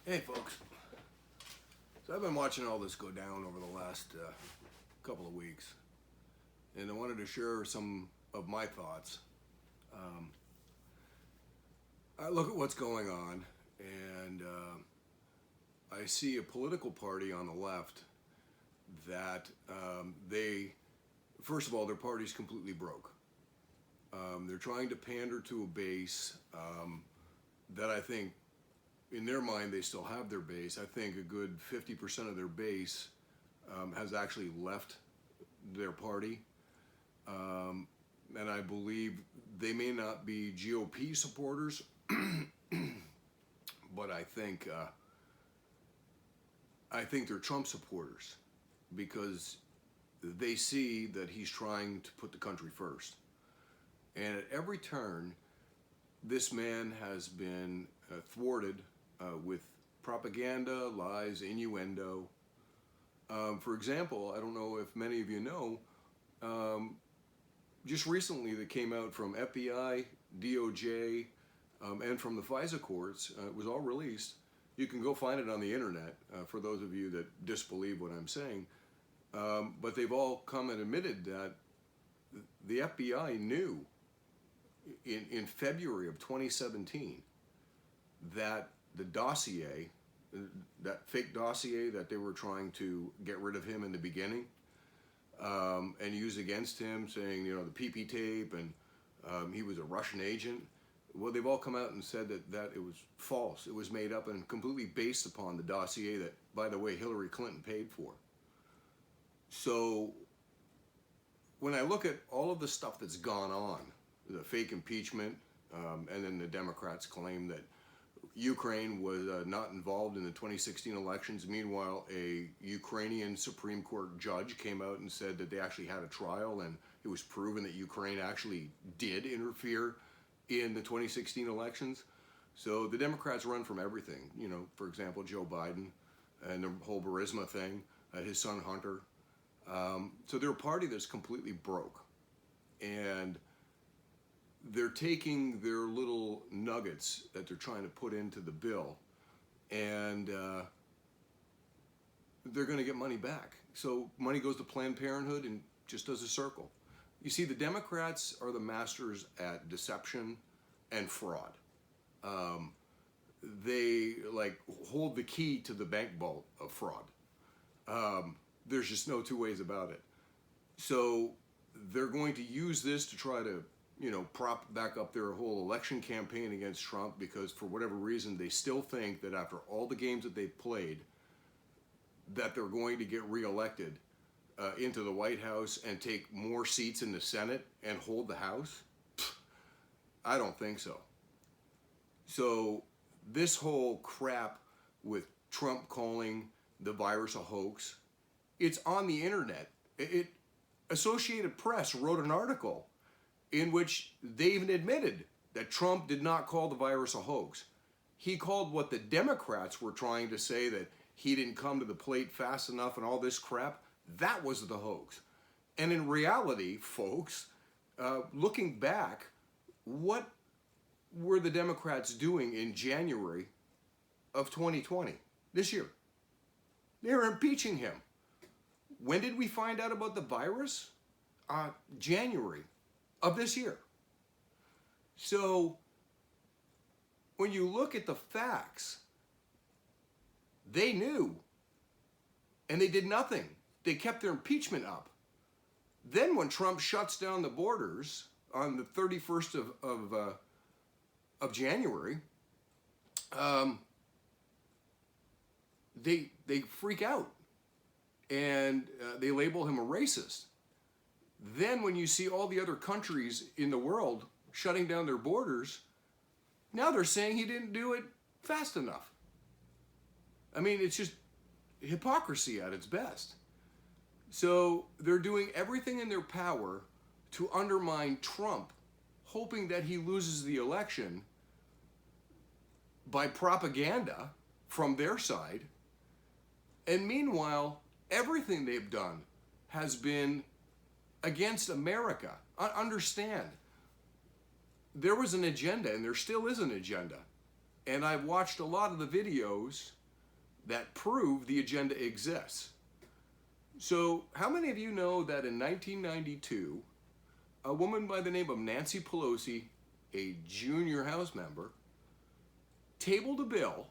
Hey folks, so I've been watching all this go down over the last couple of weeks, and I wanted to share some of my thoughts. Um, I look at what's going on, and I see a political party on the left that first of all, their party's completely broke. They're trying to pander to a base that I think in their mind, they still have their base. I think a good 50% of their base has actually left their party. And I believe they may not be GOP supporters, but I think they're Trump supporters because they see that he's trying to put the country first. And at every turn, this man has been thwarted with propaganda, lies, innuendo. For example, I don't know if many of you know, just recently that came out from FBI, DOJ, and from the FISA courts, it was all released. You can go find it on the internet for those of you that disbelieve what I'm saying. But they've all come and admitted that the FBI knew in February of 2017 that the dossier, that fake dossier that they were trying to get rid of him in the beginning and use against him, saying, you know, the PP tape and he was a Russian agent. Well, they've all come out and said that it was false. It was made up and completely based upon the dossier that, by the way, Hillary Clinton paid for. So when I look at all of the stuff that's gone on, the fake impeachment, and then the Democrats claim that Ukraine was not involved in the 2016 elections. Meanwhile, a Ukrainian Supreme Court judge came out and said that they actually had a trial and it was proven that Ukraine actually did interfere in the 2016 elections. So the Democrats run from everything. You know, for example, Joe Biden and the whole Burisma thing, his son Hunter. So they're a party that's completely broke. And they're taking their little nuggets that they're trying to put into the bill, and they're going to get money back. So money goes to Planned Parenthood and just does a circle. You see, the Democrats are the masters at deception and fraud. They like hold the key to the bank vault of fraud. There's just no two ways about it. So they're going to use this to try to, you know, prop back up their whole election campaign against Trump, because for whatever reason they still think that after all the games that they've played that they're going to get reelected into the White House and take more seats in the Senate and hold the House. I don't think so. So this whole crap with Trump calling the virus a hoax, it's on the internet. Associated Press wrote an article in which they even admitted that Trump did not call the virus a hoax. He called what the Democrats were trying to say, that he didn't come to the plate fast enough and all this crap, that was the hoax. And in reality, folks, looking back, what were the Democrats doing in January of 2020, this year? They were impeaching him. When did we find out about the virus? January of this year. So when you look at the facts, they knew and they did nothing. They kept their impeachment up. Then when Trump shuts down the borders on the 31st of January, they freak out and they label him a racist. Then when you see all the other countries in the world shutting down their borders, now they're saying he didn't do it fast enough. I mean, it's just hypocrisy at its best. So they're doing everything in their power to undermine Trump, hoping that he loses the election by propaganda from their side. And meanwhile, everything they've done has been against America. Understand, there was an agenda, and there still is an agenda, And I've watched a lot of the videos that prove the agenda exists. So how many of you know that in 1992, a woman by the name of Nancy Pelosi, a junior House member, tabled a bill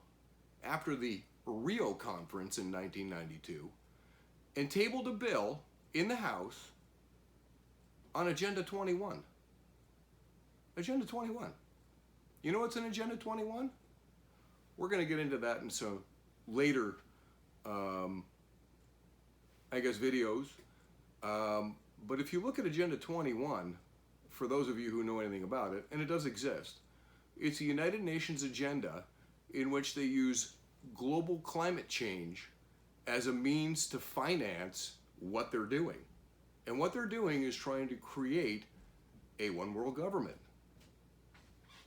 after the Rio conference in 1992 and tabled a bill in the House on Agenda 21. Agenda 21. You know what's in Agenda 21? We're going to get into that in some later, videos. But if you look at Agenda 21, for those of you who know anything about it, and it does exist, it's a United Nations agenda in which they use global climate change as a means to finance what they're doing. And what they're doing is trying to create a one world government,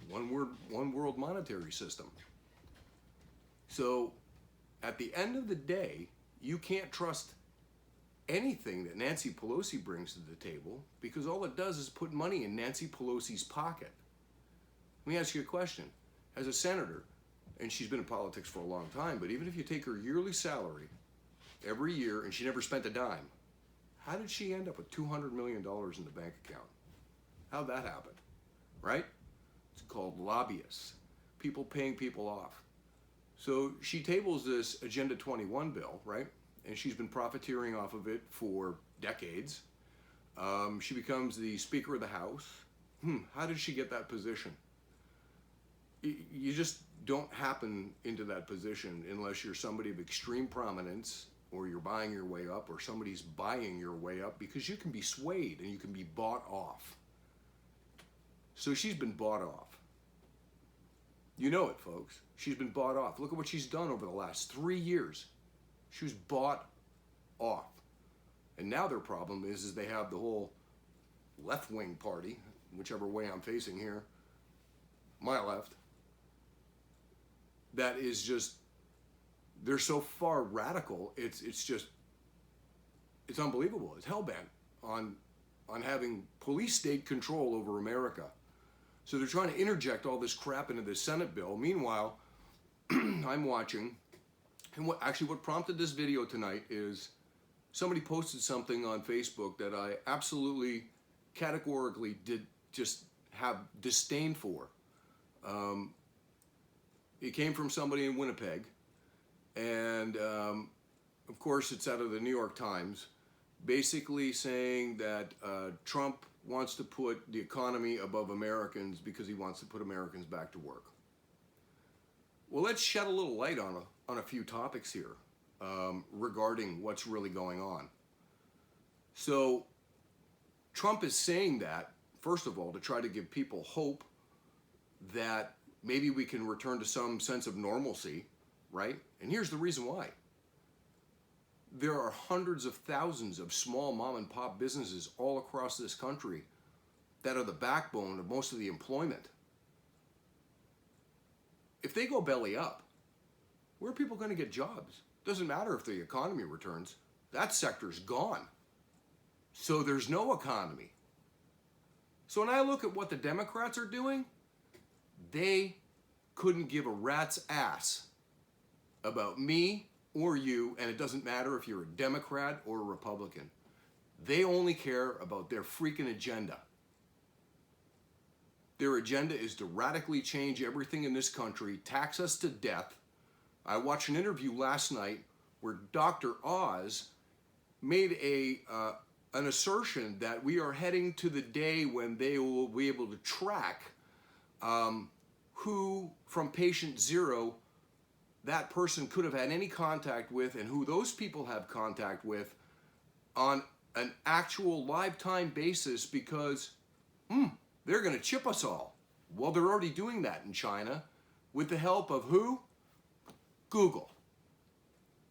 one world monetary system. So at the end of the day, you can't trust anything that Nancy Pelosi brings to the table, because all it does is put money in Nancy Pelosi's pocket. Let me ask you a question. As a senator, and she's been in politics for a long time, but even if you take her yearly salary every year and she never spent a dime, how did she end up with $200 million in the bank account? How'd that happen? Right? It's called lobbyists. People paying people off. So she tables this Agenda 21 bill, right? And she's been profiteering off of it for decades. She becomes the Speaker of the House. How did she get that position? You just don't happen into that position unless you're somebody of extreme prominence, or you're buying your way up, or somebody's buying your way up, because you can be swayed and you can be bought off. So she's been bought off. You know it, folks. She's been bought off. Look at what she's done over the last 3 years. She was bought off. And now their problem is they have the whole left-wing party, whichever way I'm facing here, my left, that is just, they're so far radical, it's unbelievable. It's hell-bent on having police state control over America. So they're trying to interject all this crap into the Senate bill. Meanwhile, I'm watching, and what prompted this video tonight is somebody posted something on Facebook that I absolutely, categorically did just have disdain for. It came from somebody in Winnipeg, and of course it's out of the New York Times, basically saying that Trump wants to put the economy above Americans because he wants to put Americans back to work. Well, let's shed a little light on a few topics here regarding what's really going on. So Trump is saying that, first of all, to try to give people hope that maybe we can return to some sense of normalcy, right? And here's the reason why. There are hundreds of thousands of small mom and pop businesses all across this country that are the backbone of most of the employment. If they go belly up, where are people going to get jobs? Doesn't matter if the economy returns. That sector's gone. So there's no economy. So when I look at what the Democrats are doing, they couldn't give a rat's ass about me or you, and it doesn't matter if you're a Democrat or a Republican. They only care about their freaking agenda. Their agenda is to radically change everything in this country, tax us to death. I watched an interview last night where Dr. Oz made an assertion that we are heading to the day when they will be able to track who from patient zero that person could have had any contact with, and who those people have contact with on an actual lifetime basis, because they're going to chip us all. Well, they're already doing that in China with the help of who? Google.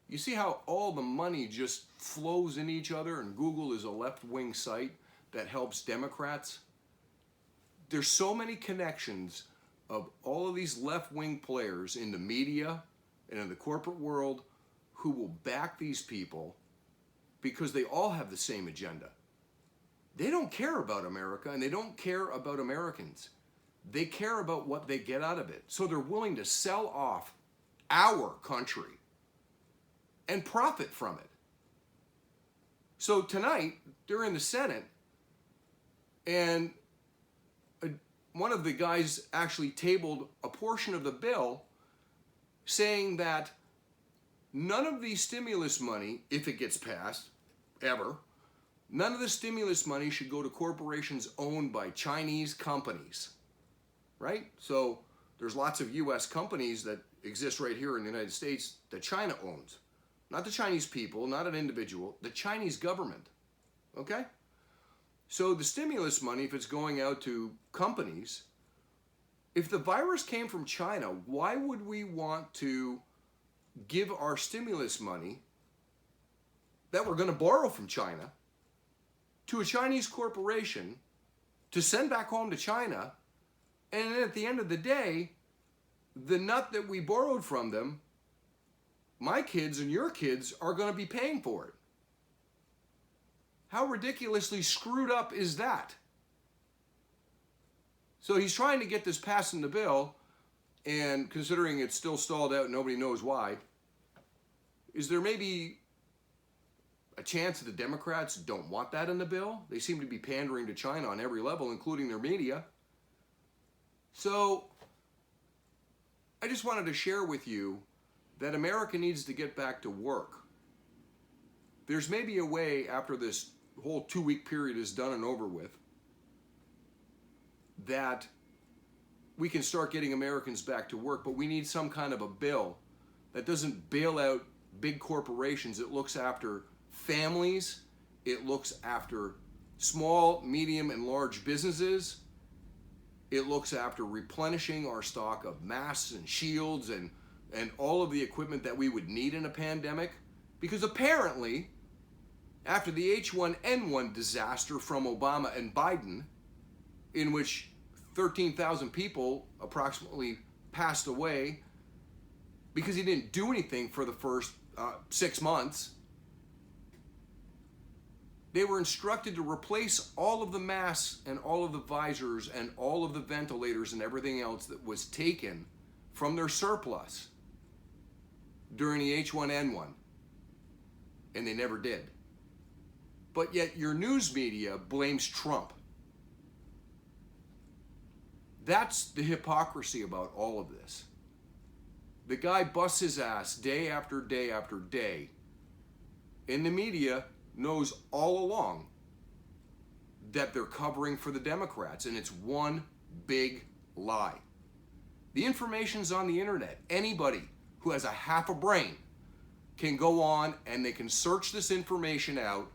You see how all the money just flows in each other, and Google is a left-wing site that helps Democrats? There's so many connections of all of these left-wing players in the media and in the corporate world who will back these people because they all have the same agenda. They don't care about America, and they don't care about Americans. They care about what they get out of it. So they're willing to sell off our country and profit from it. So tonight, they're in the Senate, and one of the guys actually tabled a portion of the bill saying that none of the stimulus money, if it gets passed, ever, none of the stimulus money should go to corporations owned by Chinese companies, right? So there's lots of U.S. companies that exist right here in the United States that China owns. Not the Chinese people, not an individual, the Chinese government, okay? So the stimulus money, if it's going out to companies, if the virus came from China, why would we want to give our stimulus money that we're going to borrow from China to a Chinese corporation to send back home to China, and then at the end of the day, the nut that we borrowed from them, my kids and your kids are going to be paying for it? How ridiculously screwed up is that? So he's trying to get this passed in the bill, and considering it's still stalled out, nobody knows why. Is there maybe a chance that the Democrats don't want that in the bill? They seem to be pandering to China on every level, including their media. So I just wanted to share with you that America needs to get back to work. There's maybe a way after this whole 2-week period is done and over with that we can start getting Americans back to work, but we need some kind of a bill that doesn't bail out big corporations. It looks after families. It looks after small, medium, and large businesses. It looks after replenishing our stock of masks and shields and all of the equipment that we would need in a pandemic. Because apparently, after the H1N1 disaster from Obama and Biden, in which 13,000 people approximately passed away because he didn't do anything for the first 6 months, they were instructed to replace all of the masks and all of the visors and all of the ventilators and everything else that was taken from their surplus during the H1N1. And they never did. But yet your news media blames Trump. That's the hypocrisy about all of this. The guy busts his ass day after day after day. And the media knows all along that they're covering for the Democrats, and it's one big lie. The information's on the internet. Anybody who has a half a brain can go on and they can search this information out.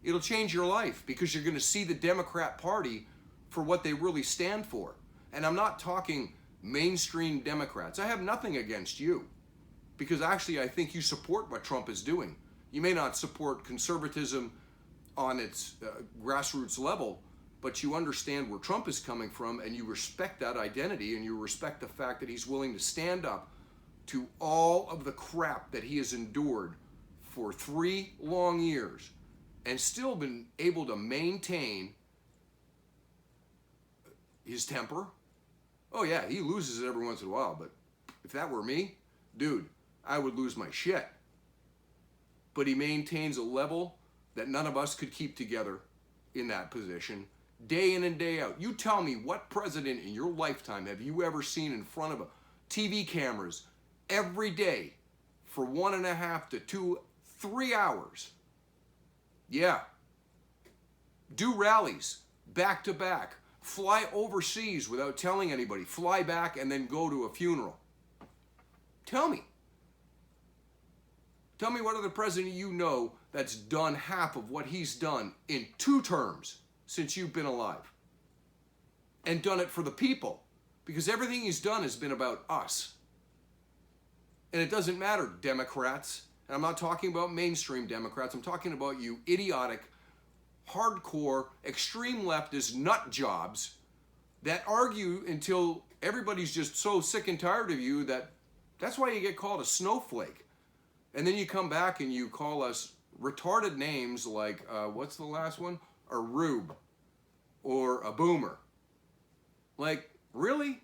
It'll change your life because you're going to see the Democrat Party for what they really stand for. And I'm not talking mainstream Democrats. I have nothing against you because actually I think you support what Trump is doing. You may not support conservatism on its grassroots level, but you understand where Trump is coming from and you respect that identity and you respect the fact that he's willing to stand up to all of the crap that he has endured for 3 long years and still been able to maintain his temper. Oh yeah, he loses it every once in a while, but if that were me, dude, I would lose my shit. But he maintains a level that none of us could keep together in that position, day in and day out. You tell me, what president in your lifetime have you ever seen in front of a TV cameras every day for 1.5 to 2, 3 hours? Yeah. Do rallies back to back. Fly overseas without telling anybody. Fly back and then go to a funeral. Tell me. Tell me what other president you know that's done half of what he's done in 2 terms since you've been alive. And done it for the people. Because everything he's done has been about us. And it doesn't matter, Democrats. And I'm not talking about mainstream Democrats. I'm talking about you idiotic, hardcore, extreme leftist nut jobs that argue until everybody's just so sick and tired of you that's why you get called a snowflake. And then you come back and you call us retarded names like, what's the last one? A rube or a boomer. Like, Really?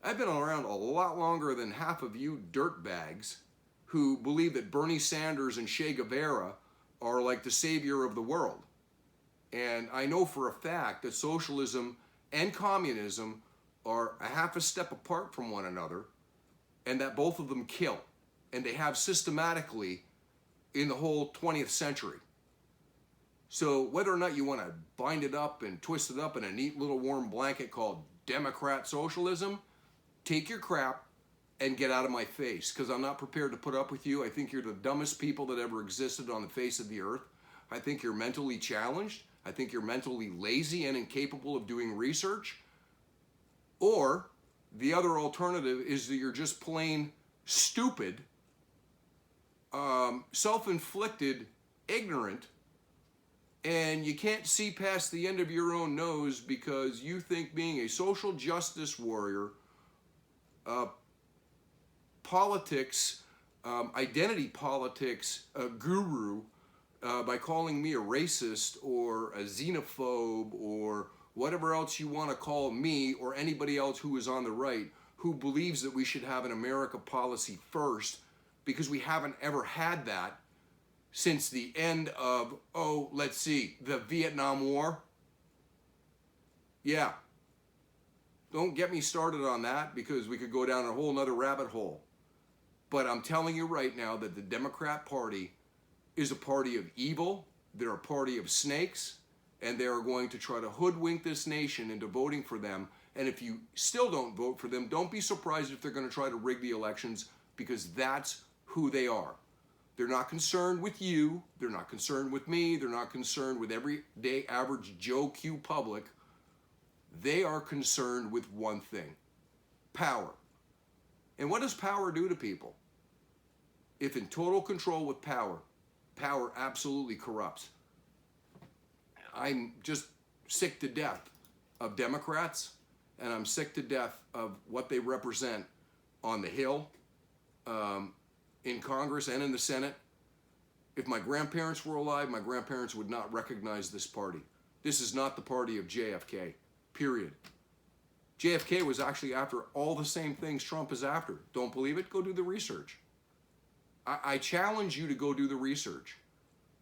I've been around a lot longer than half of you dirtbags who believe that Bernie Sanders and Che Guevara are like the savior of the world. And I know for a fact that socialism and communism are a half a step apart from one another, and that both of them kill. And they have systematically in the whole 20th century. So whether or not you want to bind it up and twist it up in a neat little warm blanket called Democrat socialism, take your crap and get out of my face, because I'm not prepared to put up with you. I think you're the dumbest people that ever existed on the face of the earth. I think you're mentally challenged. I think you're mentally lazy and incapable of doing research. Or the other alternative is that you're just plain stupid, self-inflicted, ignorant, and you can't see past the end of your own nose because you think being a social justice warrior, politics, identity politics guru, by calling me a racist or a xenophobe or whatever else you want to call me or anybody else who is on the right, who believes that we should have an America policy first, because we haven't ever had that since the end of, the Vietnam War. Yeah. Don't get me started on that, because we could go down a whole nother rabbit hole. But I'm telling you right now that the Democrat Party is a party of evil. They're a party of snakes, and they are going to try to hoodwink this nation into voting for them. And if you still don't vote for them, don't be surprised if they're going to try to rig the elections, because that's who they are. They're not concerned with you. They're not concerned with me. They're not concerned with everyday average Joe Q public. They are concerned with one thing: power. And what does power do to people? If in total control with power, power absolutely corrupts. I'm just sick to death of Democrats, and I'm sick to death of what they represent on the Hill, in Congress and in the Senate. If my grandparents were alive, my grandparents would not recognize this party. This is not the party of JFK, period. JFK was actually after all the same things Trump is after. Don't believe it? Go do the research. I challenge you to go do the research.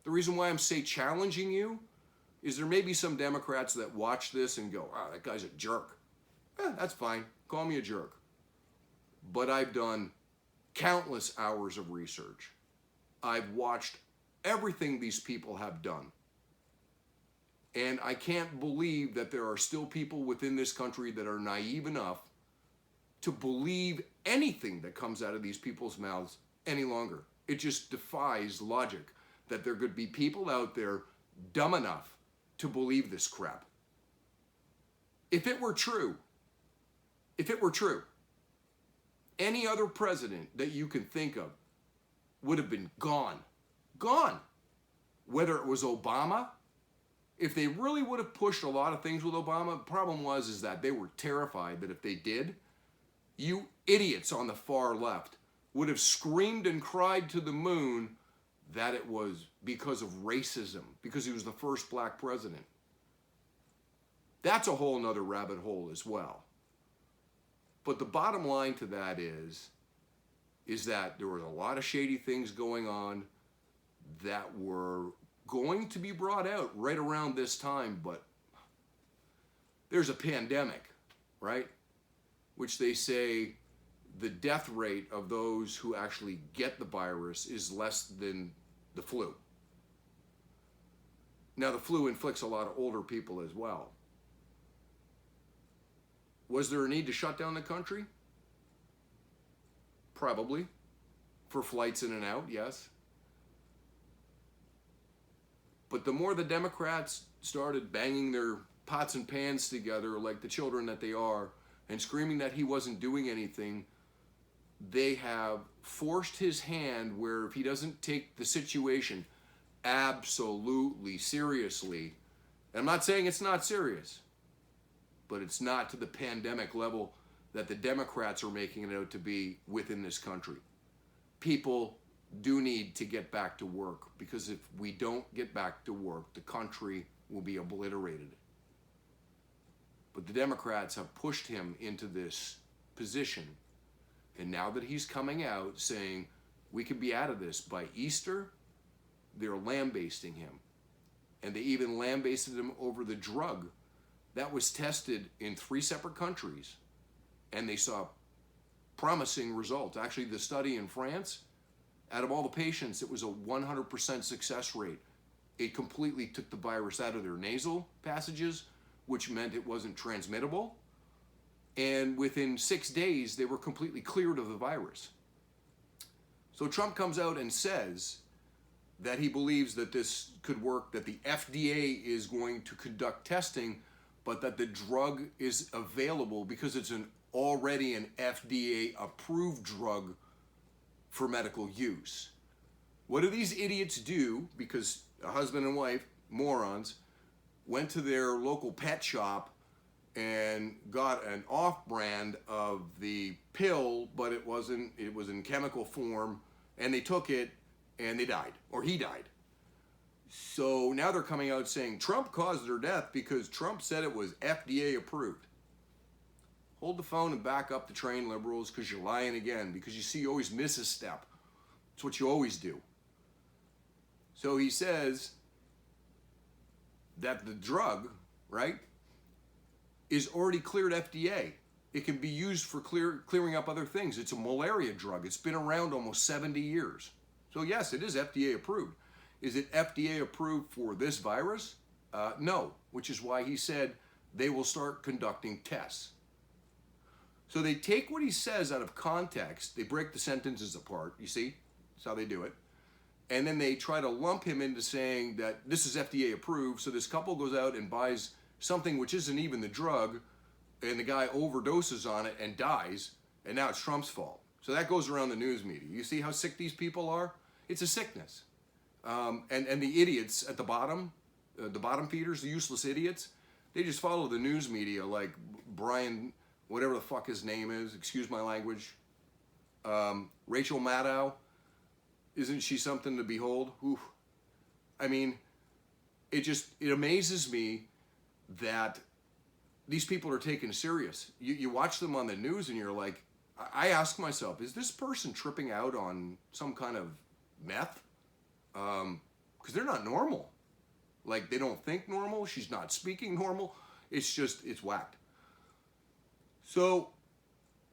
The reason why I'm challenging you is there may be some Democrats that watch this and go, that guy's a jerk. That's fine. Call me a jerk. But I've done countless hours of research. I've watched everything these people have done. And I can't believe that there are still people within this country that are naive enough to believe anything that comes out of these people's mouths any longer. It just defies logic that there could be people out there dumb enough to believe this crap. If it were true, any other president that you can think of would have been gone. Gone. Whether it was Obama, if they really would have pushed a lot of things with Obama, the problem was that they were terrified that if they did, you idiots on the far left would have screamed and cried to the moon that it was because of racism, because he was the first black president. That's a whole nother rabbit hole as well. But the bottom line to that is that there was a lot of shady things going on that were going to be brought out right around this time, but there's a pandemic, right? Which they say the death rate of those who actually get the virus is less than the flu. Now, the flu inflicts a lot of older people as well. Was there a need to shut down the country? Probably. For flights in and out, yes. But the more the Democrats started banging their pots and pans together like the children that they are and screaming that he wasn't doing anything, they have forced his hand where if he doesn't take the situation absolutely seriously, and I'm not saying it's not serious, but it's not to the pandemic level that the Democrats are making it out to be within this country. People do need to get back to work, because if we don't get back to work, the country will be obliterated. But the Democrats have pushed him into this position. And now that he's coming out saying we could be out of this by Easter, they're lambasting him. And they even lambasted him over the drug that was tested in 3 separate countries. And they saw promising results. Actually, the study in France, out of all the patients, it was a 100% success rate. It completely took the virus out of their nasal passages, which meant it wasn't transmittable. And within 6 days, they were completely cleared of the virus. So Trump comes out and says that he believes that this could work, that the FDA is going to conduct testing, but that the drug is available because it's already an FDA-approved drug for medical use. What do these idiots do? Because a husband and wife, morons, went to their local pet shop and got an off-brand of the pill, but it was in chemical form, and they took it and they died, or he died. So now they're coming out saying Trump caused their death because Trump said it was FDA approved. Hold the phone and back up the train, liberals, because you're lying again, because you see you always miss a step. It's what you always do. So he says that the drug, right, is already cleared FDA. It can be used for clearing up other things. It's a malaria drug. It's been around almost 70 years. So yes, it is FDA approved. Is it FDA approved for this virus? No, which is why he said they will start conducting tests. So they take what he says out of context, they break the sentences apart, you see? That's how they do it. And then they try to lump him into saying that this is FDA approved, so this couple goes out and buys something which isn't even the drug, and the guy overdoses on it and dies, and now it's Trump's fault. So that goes around the news media. You see how sick these people are? It's a sickness. And the idiots at the bottom feeders, the useless idiots, they just follow the news media like Brian, whatever the fuck his name is, excuse my language, Rachel Maddow. Isn't she something to behold? Oof. I mean, it amazes me that these people are taken serious. You watch them on the news and you're like, I ask myself, is this person tripping out on some kind of meth? Because they're not normal. Like, they don't think normal. She's not speaking normal. It's whacked. So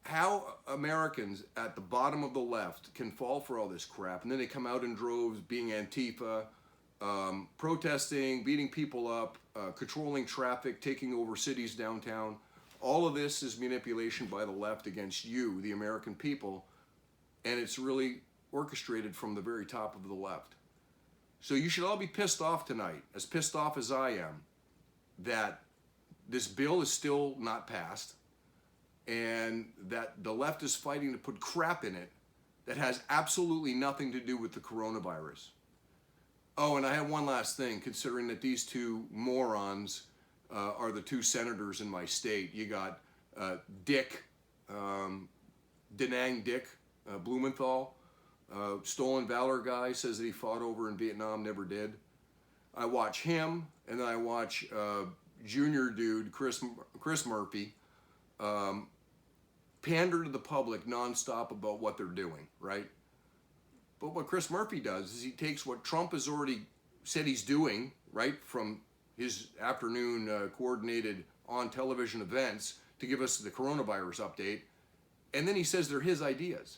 how Americans at the bottom of the left can fall for all this crap, and then they come out in droves being Antifa, protesting, beating people up, controlling traffic, taking over cities downtown. All of this is manipulation by the left against you, the American people, and it's really orchestrated from the very top of the left. So you should all be pissed off tonight, as pissed off as I am, that this bill is still not passed, and that the left is fighting to put crap in it that has absolutely nothing to do with the coronavirus. Oh, and I have one last thing, considering that these two morons are the two senators in my state. You got Dick, Denang Dick Blumenthal, stolen valor guy, says that he fought over in Vietnam, never did. I watch him, and then I watch junior dude, Chris Murphy, pander to the public nonstop about what they're doing, right? But what Chris Murphy does is he takes what Trump has already said he's doing, right, from his afternoon coordinated on television events to give us the coronavirus update, and then he says they're his ideas.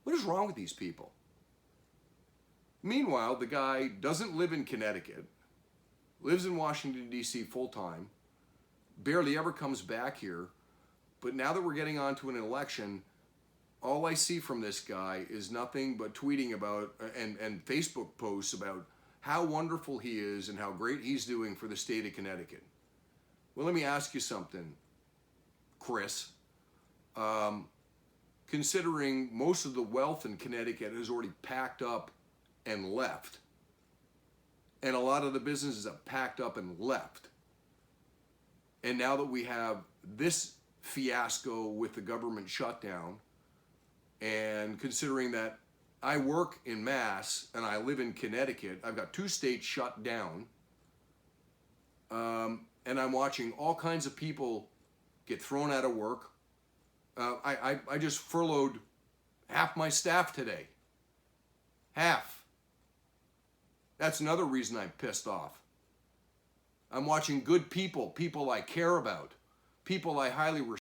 What is wrong with these people? Meanwhile, the guy doesn't live in Connecticut, lives in Washington, D.C. full-time, barely ever comes back here, but now that we're getting on to an election, all I see from this guy is nothing but tweeting about and Facebook posts about how wonderful he is and how great he's doing for the state of Connecticut. Well, let me ask you something, Chris. Considering most of the wealth in Connecticut is already packed up and left, and a lot of the businesses have packed up and left, and now that we have this fiasco with the government shutdown, and considering that I work in Mass and I live in Connecticut, I've got 2 states shut down, and I'm watching all kinds of people get thrown out of work. I just furloughed half my staff today. Half. That's another reason I'm pissed off. I'm watching good people, people I care about, people I highly respect.